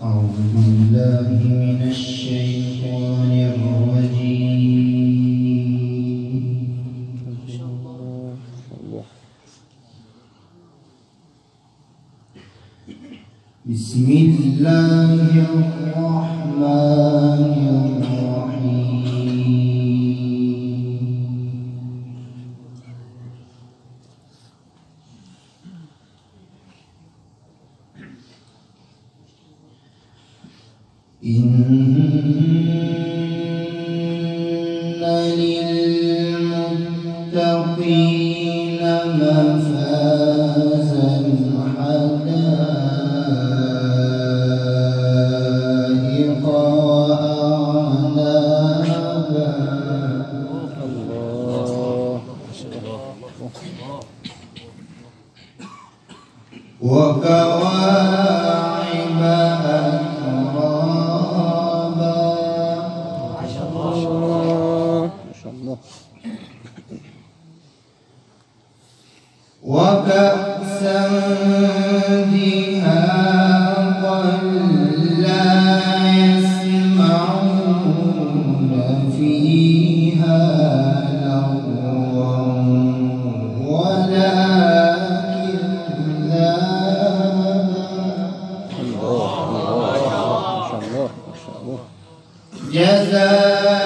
أعوذ بالله من الشيطان الرجيم. بسم الله الرحمن الرحيم. إن للمتقين مفازا حدائق وأعنابا وكواعب أترابا وكأسا دهاقا لا يسمعون فيها لغوا ولا كذابا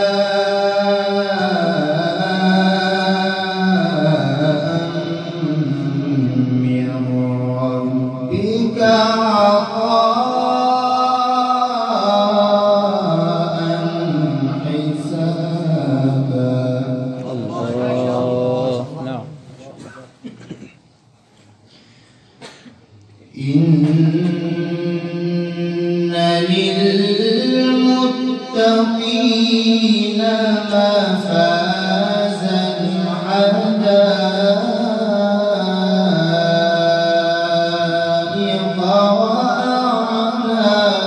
إن للمتقين مفازا حدائق وأعنابا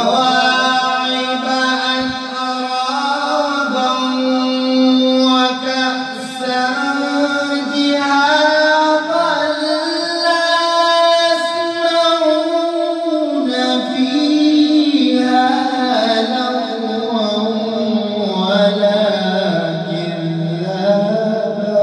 وكواعب أترابا وكأسا دهاقا لا يسمعون فيها لغوا ولا كذابا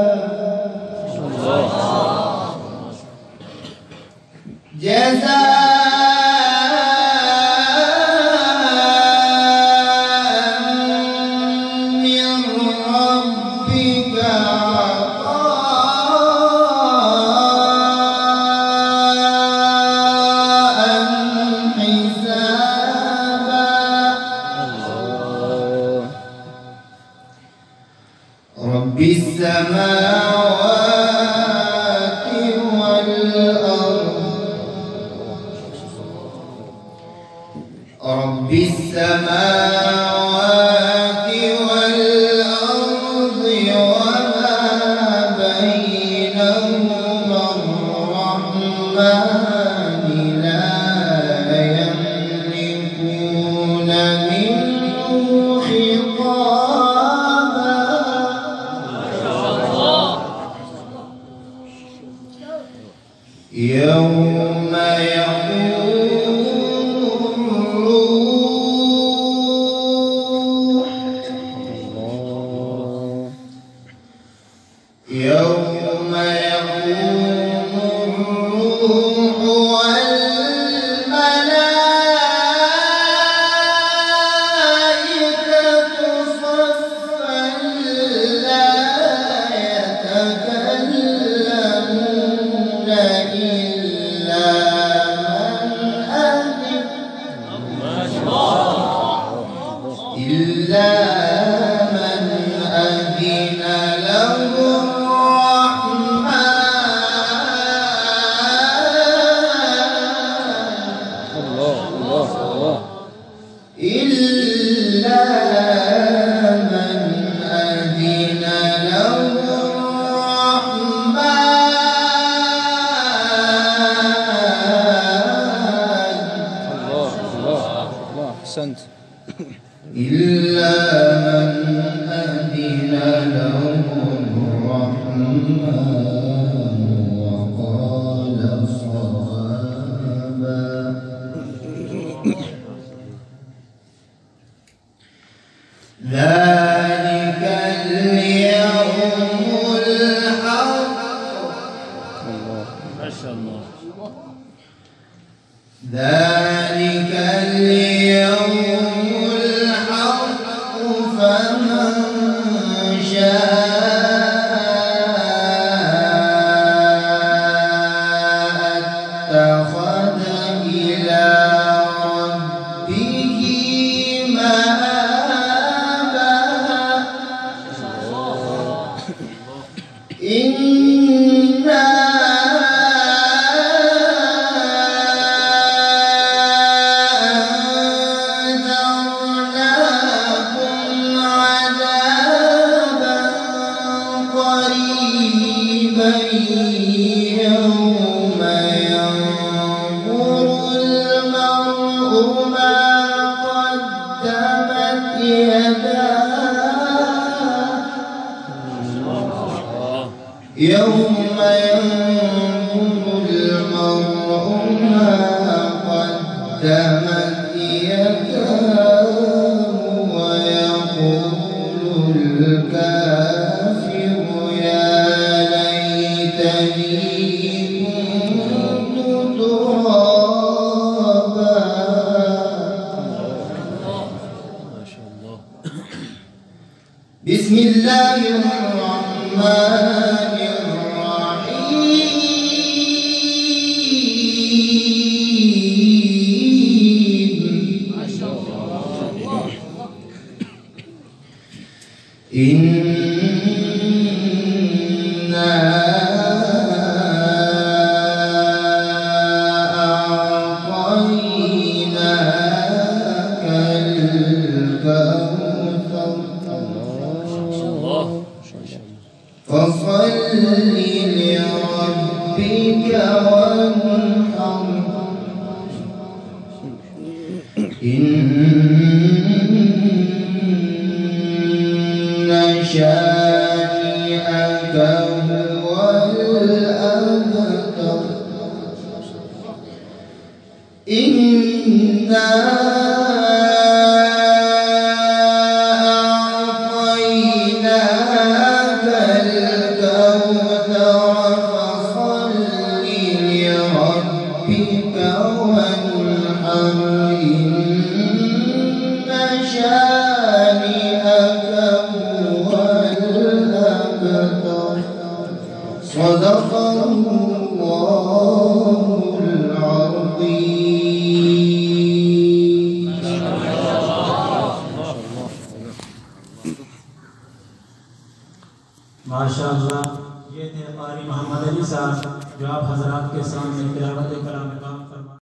رب السماوات والأرض رب السماوات والأرض وما بينهما الرحمن لا يملكون منه خطابا يوم يقوم الروح والملائكة صفا لا يتكلمون إلا من أذن له الرحمن إلا من أذن له الرحمن أحسنت. إلا من أذن له الرحمن الرحمن وقال صوابا. ذلك اليوم الحق. ما شاء الله. ذلك اليوم الحق فمن شاء اتخذ إلى ربه مآبا. إنا أنذرناكم عذابا قريبا يوم ينظر المرء ما قدمت يداه. يوم ينظر المرء ما قدمت يداه ويقول الكافر يا ليتني كنت ترابا. ما شاء الله. بسم الله الرحمن إنا أعطيناك الكوثر فصل لربك وانحر إن شانئك هو الأبتر. إنا أعطيناك الكوثر فصل لربك وانحر إن شانئك هو الأبتر. صدق الله العظيم. माशाअल्लाह। ये थे क़ारी मोहम्मद अली साहब जो आप हज़रात के सामने तिलावत कलाम का